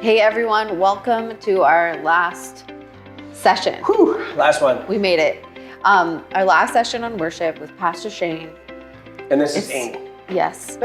Hey everyone, welcome to our last session. Whew, last one. We made it. Our last session on worship with Pastor Shane. And this is Amy. Yes.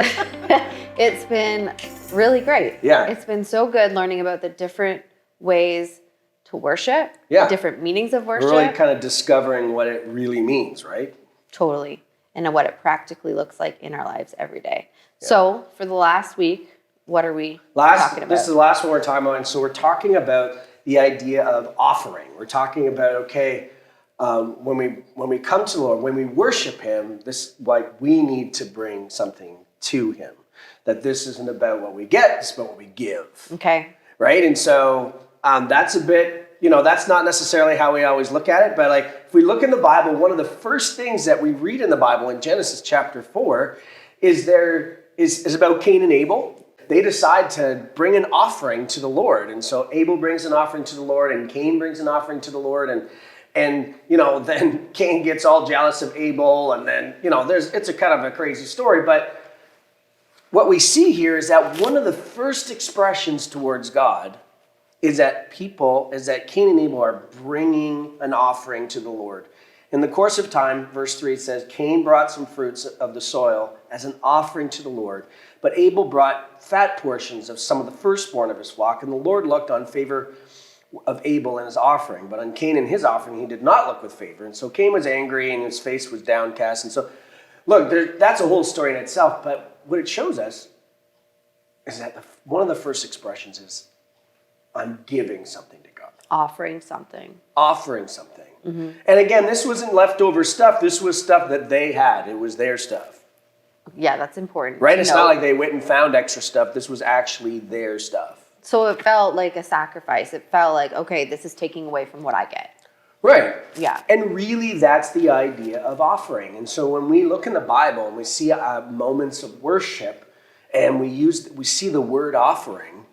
It's been really great. Yeah. It's been so good learning about the different ways to worship, Yeah. the different meanings of worship. We're really kind of discovering what it really means, right? Totally. And what it practically looks like in our lives every day. Yeah. So for the last week, what are we talking about? This is the last one we're talking about. And so we're talking about the idea of offering. We're talking about, when we come to the Lord, when we worship Him, we need to bring something to Him. That this isn't about what we get, it's about what we give. Okay. Right? And so that's a bit, that's not necessarily how we always look at it. But if we look in the Bible, one of the first things that we read in the Bible in Genesis chapter 4 is about Cain and Abel. They decide to bring an offering to the Lord. And so Abel brings an offering to the Lord and Cain brings an offering to the Lord. And then Cain gets all jealous of Abel. And then, it's a kind of a crazy story. But what we see here is that one of the first expressions towards God is that Cain and Abel are bringing an offering to the Lord. In the course of time, verse 3, it says, Cain brought some fruits of the soil as an offering to the Lord, but Abel brought fat portions of some of the firstborn of his flock, and the Lord looked on favor of Abel and his offering, but on Cain and his offering he did not look with favor. And so Cain was angry and his face was downcast. And so, look, that's a whole story in itself, but what it shows us is that one of the first expressions is, I'm giving something to God. Offering something. Mm-hmm. And again, this wasn't leftover stuff. This was stuff that they had. It was their stuff. Yeah, that's important. Right? It's not like they went and found extra stuff. This was actually their stuff. So it felt like a sacrifice. It felt like, okay, this is taking away from what I get. Right. Yeah. And really, that's the idea of offering. And so when we look in the Bible and we see moments of worship and we see the word offering,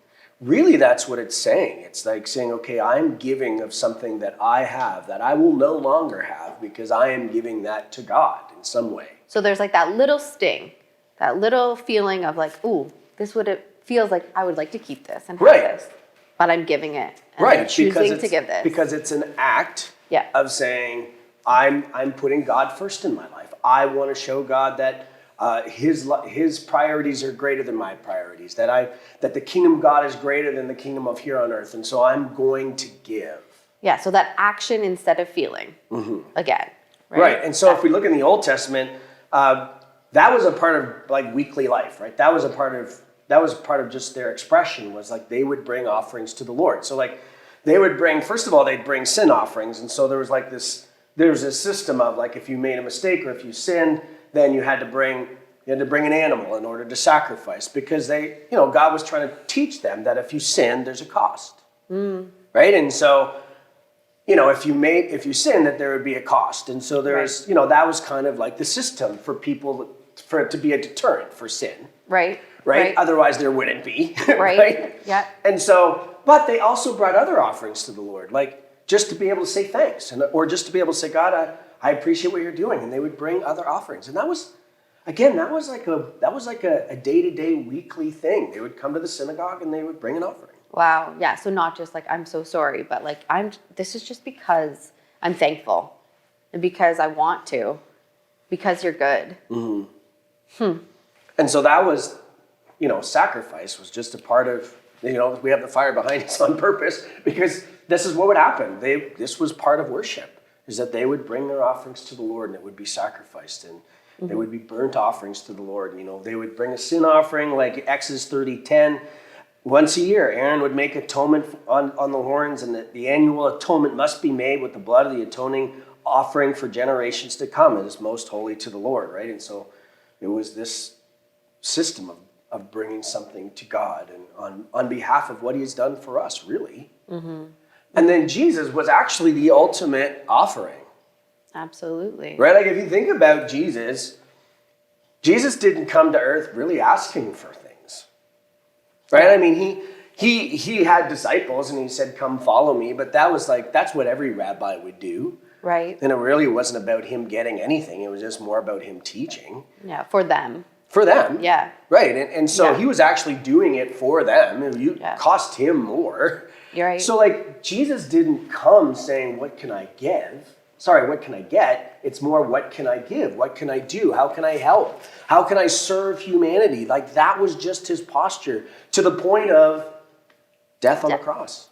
really, that's what it's saying. It's like saying, okay, I'm giving of something that I have that I will no longer have because I am giving that to God in some way. So there's like that little sting, that little feeling of like, ooh, it feels like I would like to keep this and have this, but I'm giving it. And I'm choosing to give this. Because it's an act of saying, I'm putting God first in my life. I want to show God that his priorities are greater than my priorities, that the kingdom of God is greater than the kingdom of here on earth, and so I'm going to give. Yeah, so that action instead of feeling, again. Right, and so if we look in the Old Testament, that was a part of weekly life, right? That was a part of just their expression, was they would bring offerings to the Lord. So they would bring, first of all, they'd bring sin offerings, and so there was this system of if you made a mistake or if you sinned, then you had to bring an animal in order to sacrifice, because God was trying to teach them that if you sin, there's a cost, right? And so, if you sin, that there would be a cost, and so there's, that was kind of the system for it to be a deterrent for sin, right? Otherwise, there wouldn't be, right? Yeah. And so, but they also brought other offerings to the Lord, just to be able to say thanks, or just to be able to say, God, I appreciate what you're doing, and they would bring other offerings, and that was like a day-to-day, weekly thing. They would come to the synagogue and they would bring an offering. Wow, yeah. So not just I'm so sorry, but this is just because I'm thankful, and because I want to, because you're good. Mm-hmm. And so that was, sacrifice was just a part of. We have the fire behind us on purpose because this is what would happen. This was part of worship. Is that they would bring their offerings to the Lord and it would be sacrificed, and they would be burnt offerings to the Lord. They would bring a sin offering like Exodus 30:10. Once a year, Aaron would make atonement on the horns, and the annual atonement must be made with the blood of the atoning offering for generations to come. It is most holy to the Lord, right? And so it was this system of bringing something to God and on behalf of what He's done for us, really. Mm-hmm. And then Jesus was actually the ultimate offering. Absolutely. Right? If you think about Jesus didn't come to earth really asking for things. Right? I mean, he had disciples and he said, come follow me. But that's what every rabbi would do. Right. And it really wasn't about him getting anything. It was just more about him teaching. Yeah, for them. for them. Yeah. Right. And so he was actually doing it for them. It cost him more. You're right. So like Jesus didn't come saying, what can I give? Sorry, what can I get? It's more, what can I give? What can I do? How can I help? How can I serve humanity? Like that was just his posture to the point of death on the cross.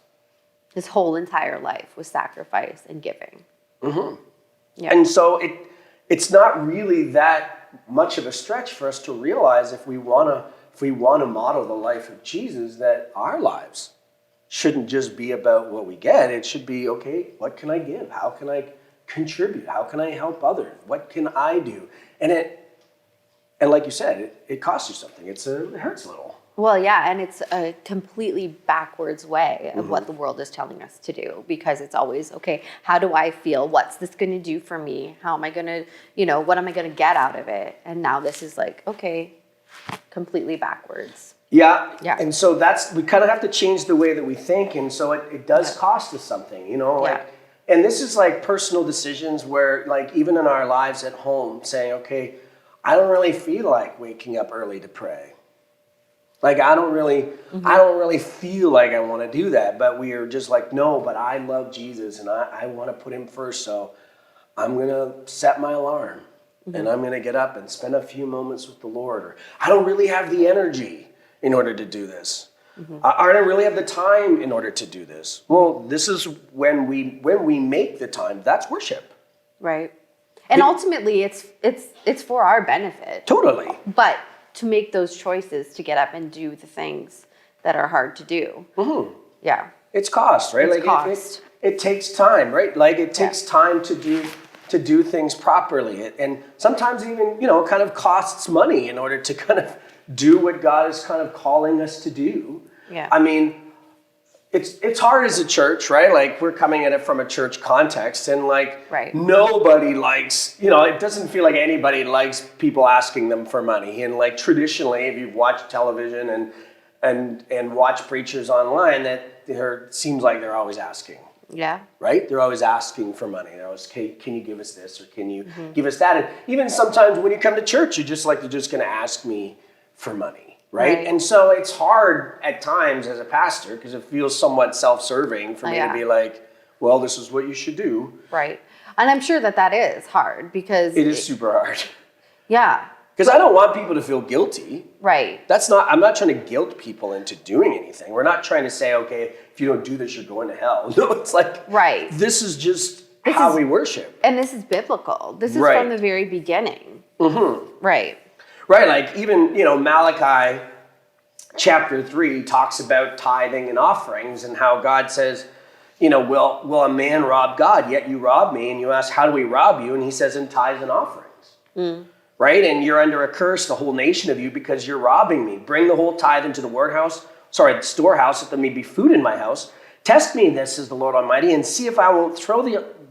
His whole entire life was sacrifice and giving. Mm-hmm. Yeah. And so it's not really that much of a stretch for us to realize if we want to model the life of Jesus, that our lives shouldn't just be about what we get. It should be, okay, what can I give? How can I contribute? How can I help others? What can I do? And like you said, it costs you something. It hurts a little. Well, yeah, and it's a completely backwards way of what the world is telling us to do, because it's always, okay, how do I feel? What's this going to do for me? How am I going to, what am I going to get out of it? And now this is like, okay, completely backwards. Yeah. And so we kind of have to change the way that we think. And so it does cost us something, and this is like personal decisions where like even in our lives at home saying, okay, I don't really feel like waking up early to pray. Like I don't really feel like I want to do that, but we are just like, no, but I love Jesus and I want to put him first. So I'm going to set my alarm and I'm going to get up and spend a few moments with the Lord. Or I don't really have the energy in order to do this. I don't really have the time in order to do this. Well, this is when we make the time, that's worship. Right. And ultimately it's for our benefit. Totally. But to make those choices to get up and do the things that are hard to do. Mm-hmm. Yeah. It's cost, right? It's cost. It takes time, right? Like it takes time to do things properly. And sometimes even, kind of costs money in order to kind of do what God is kind of calling us to do. Yeah. I mean, it's hard as a church, right? Like we're coming at it from a church context and like nobody likes, it doesn't feel like anybody likes people asking them for money. And like traditionally, if you've watched television and watch preachers online, that seems like they're always asking. Yeah. Right? They're always asking for money. They're always, can you give us this or can you give us that? And even sometimes when you come to church, you're just like, they're just going to ask me for money. Right? And so it's hard at times as a pastor because it feels somewhat self-serving for me to be like, well, this is what you should do. Right. And I'm sure that is hard because it is super hard. Yeah. Because I don't want people to feel guilty. Right. I'm not trying to guilt people into doing anything. We're not trying to say, okay, if you don't do this, you're going to hell. No, it's like, this is just how we worship. And this is biblical. This is from the very beginning. Mm-hmm. Right. Right, like even, Malachi chapter 3 talks about tithing and offerings and how God says, will a man rob God? Yet you rob me. And you ask, how do we rob you? And he says, in tithes and offerings. Right? And you're under a curse, the whole nation of you, because you're robbing me. Bring the whole tithe into the storehouse, that there may be food in my house. Test me, this says the Lord Almighty, and see if I won't throw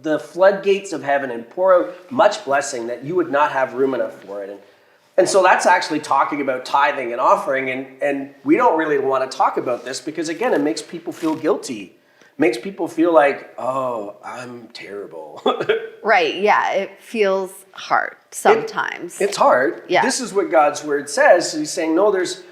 the floodgates of heaven and pour out much blessing that you would not have room enough for it. And so that's actually talking about tithing and offering, and we don't really want to talk about this because, again, it makes people feel guilty. It makes people feel like, oh, I'm terrible. Right, yeah, it feels hard sometimes. It's hard. Yeah. This is what God's word says. He's saying, no, this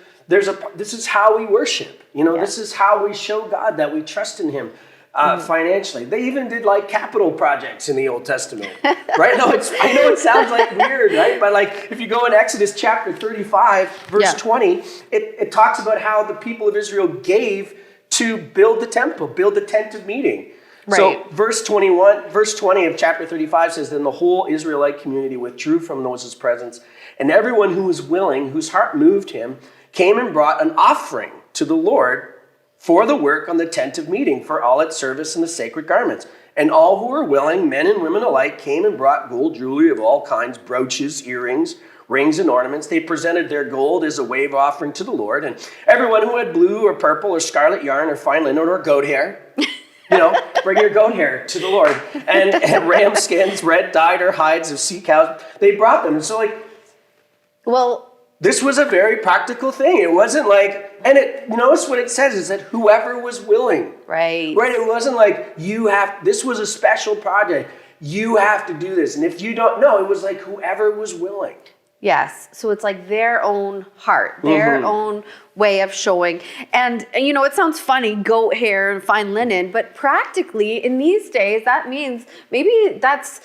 is how we worship. This is how we show God that we trust in him. Financially. They even did like capital projects in the Old Testament, right? I know it sounds like weird, right? But like if you go in Exodus chapter 35, verse 20, it talks about how the people of Israel gave to build the temple, build the tent of meeting. Right. So verse 20 of chapter 35 says, then the whole Israelite community withdrew from Moses' presence, and everyone who was willing, whose heart moved him, came and brought an offering to the Lord for the work on the tent of meeting, for all its service and the sacred garments. And all who were willing, men and women alike, came and brought gold jewelry of all kinds, brooches, earrings, rings, and ornaments. They presented their gold as a wave offering to the Lord. And everyone who had blue or purple or scarlet yarn or fine linen or goat hair, bring your goat hair to the Lord. And ram skins, red dyed or hides of sea cows, they brought them. And so this was a very practical thing. It wasn't like, notice what it says is that whoever was willing. Right. Right. It wasn't like this was a special project. You have to do this. And if you don't know, it was like whoever was willing. Yes. So it's like their own heart, their own way of showing. And, you know, it sounds funny, goat hair and fine linen, but practically in these days, that means maybe that's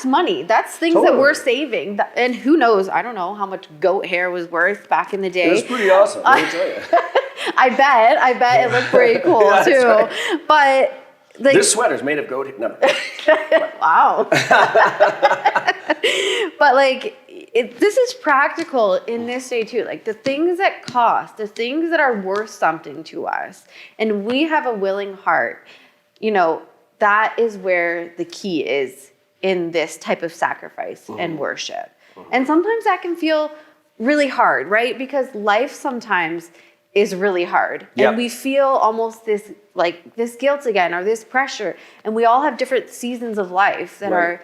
money. That's things that we're saving. And who knows? I don't know how much goat hair was worth back in the day. It was pretty awesome, let me tell you. I bet it looked pretty cool Yeah, too. right. But like, This sweater's made of goat hair. No. wow. But like, this is practical in this day too. Like the things that cost, the things that are worth something to us, and we have a willing heart, you know, that is where the key is in this type of sacrifice and worship. And sometimes that can feel really hard, right? Because life sometimes is really hard. Yep. And we feel almost this guilt again, or this pressure. And we all have different seasons of life that are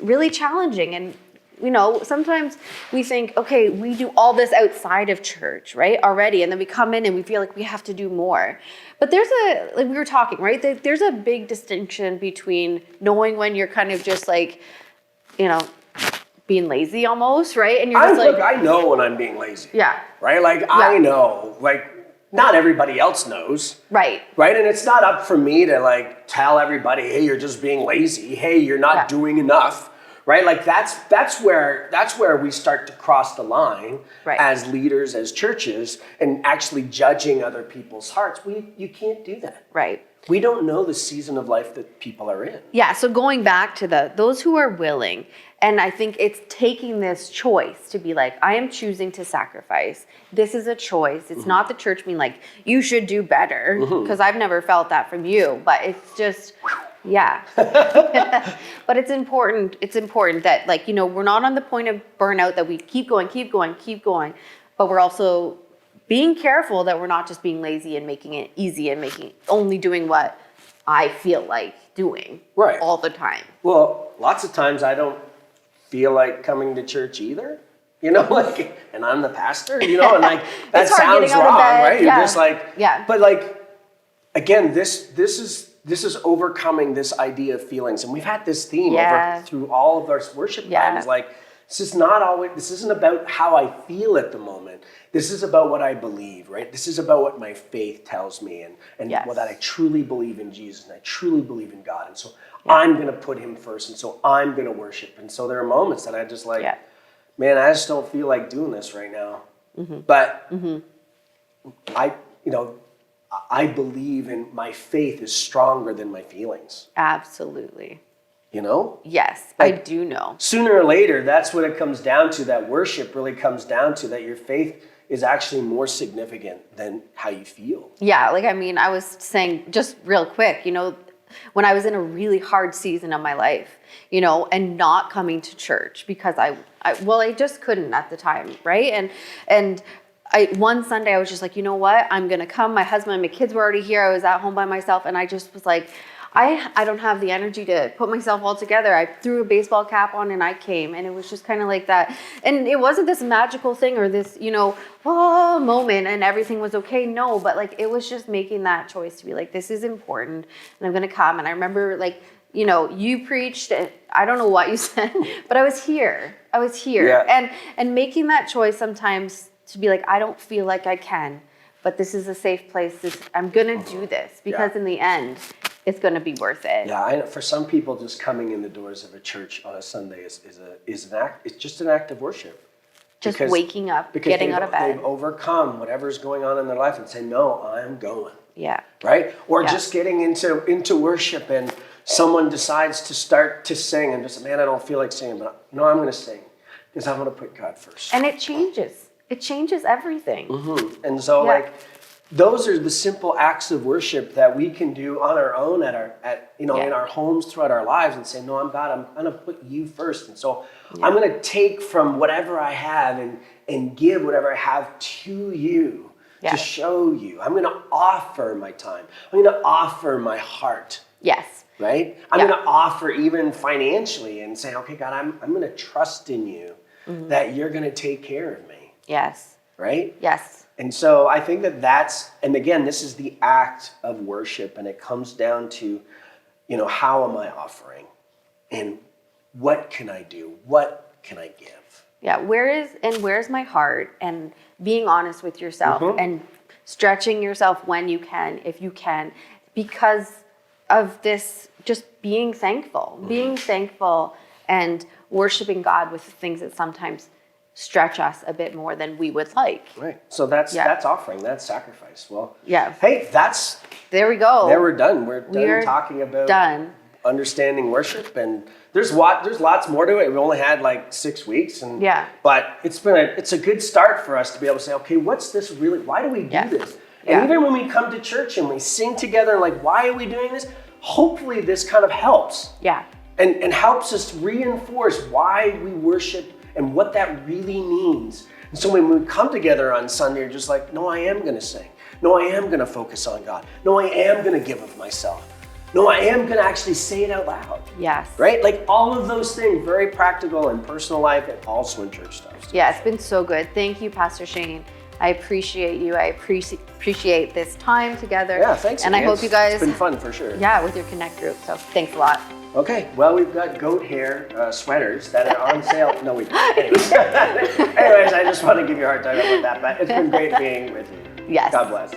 really challenging. And, you know, sometimes we think, okay, we do all this outside of church, right, already. And then we come in and we feel like we have to do more. But like we were talking, right? There's a big distinction between knowing when you're kind of just like, you know, being lazy almost, right? And you're just Look, I know when I'm being lazy. Yeah. Right? Like, I know. Like, not everybody else knows. Right. Right? And it's not up for me to, like, tell everybody, hey, you're just being lazy. Hey, you're not doing enough. Right? Like, that's where we start to cross the line as leaders, as churches, and actually judging other people's hearts. You can't do that. Right. We don't know the season of life that people are in. Yeah, so going back to those who are willing, and I think it's taking this choice to be like, I am choosing to sacrifice. This is a choice. It's not the church being like, you should do better, because I've never felt that from you, but it's just, yeah. But it's important that, like, you know, we're not on the point of burnout, that we keep going, but we're also being careful that we're not just being lazy and making it easy and only doing what I feel like doing all the time. Well, lots of times I don't feel like coming to church either, you know, like, and I'm the pastor, you know, and like, that sounds wrong, right? You're just like, but like, again, this is overcoming this idea of feelings. And we've had this theme through all of our worship times, like, this isn't about how I feel at the moment. This is about what I believe, right? This is about what my faith tells me, and that I truly believe in Jesus, and I truly believe in God. And so I'm going to put him first, and so I'm going to worship. And so there are moments that I just like, man, I just don't feel like doing this right now. But I believe in my faith is stronger than my feelings. Absolutely. You know? Yes, like, I do know. Sooner or later, that's what it comes down to. That worship really comes down to that your faith is actually more significant than how you feel. Yeah, like, I mean, I was saying just real quick, you know, when I was in a really hard season of my life, you know, and not coming to church because I just couldn't at the time, right? And one Sunday I was just like, you know what? I'm going to come. My husband and my kids were already here. I was at home by myself, and I just was like, I don't have the energy to put myself all together. I threw a baseball cap on and I came, and it was just kind of like that. And it wasn't this magical thing or this, you know, moment and everything was okay. No, but like, it was just making that choice to be like, this is important and I'm going to come. And I remember, like, you know, you preached, and I don't know what you said, but I was here. Yeah. And making that choice sometimes to be like, I don't feel like I can, but this is a safe place. I'm going to do this because in the end, it's going to be worth it. Yeah, I know for some people, just coming in the doors of a church on a Sunday is an act. It's just an act of worship. Just waking up, getting out of bed. They've overcome whatever's going on in their life and say, "No, I'm going." Yeah. Right? Or just getting into worship, and someone decides to start to sing, and just, man, I don't feel like singing, but no, I'm going to sing because I'm going to put God first. And it changes. It changes everything. Mm-hmm. And so, like, those are the simple acts of worship that we can do on our own in our homes throughout our lives, and say, no, I'm God, I'm going to put you first. And so I'm going to take from whatever I have and give whatever I have to you to show you. I'm going to offer my time. I'm going to offer my heart. Yes. Right? I'm going to offer even financially and say, okay, God, I'm going to trust in you that you're going to take care of me. Yes. Right? Yes. And so I think and again, this is the act of worship, and it comes down to, you know, how am I offering? And what can I do? What can I give? Yeah, where's my heart, and being honest with yourself and stretching yourself when you can, if you can, because of this, just being thankful and worshiping God with things that sometimes stretch us a bit more than we would like. Right. So that's offering, that's sacrifice. Well, hey, there we go. There we're done. We're done We're talking about done. Understanding worship, and there's lots more to it. We've only had like 6 weeks, but it's a good start for us to be able to say, okay, what's this really? Why do we do this? And even when we come to church and we sing together, like, why are we doing this? Hopefully, this kind of helps. Yeah. And helps us reinforce why we worship and what that really means. And so when we come together on Sunday, you're just like, no, I am going to sing. No, I am going to focus on God. No, I am going to give of myself. No, I am going to actually say it out loud. Yes. Right? Like all of those things, very practical in personal life and also in church stuff. Yeah, it's been so good. Thank you, Pastor Shane. I appreciate you. I appreciate this time together. Yeah, thanks. And I hope you guys... It's been fun for sure. Yeah, with your Connect group. So thanks a lot. Okay, well, we've got goat hair sweaters that are on sale. No, we don't. Anyways, I just want to give you a hard time about that, but it's been great being with you. Yes. God bless.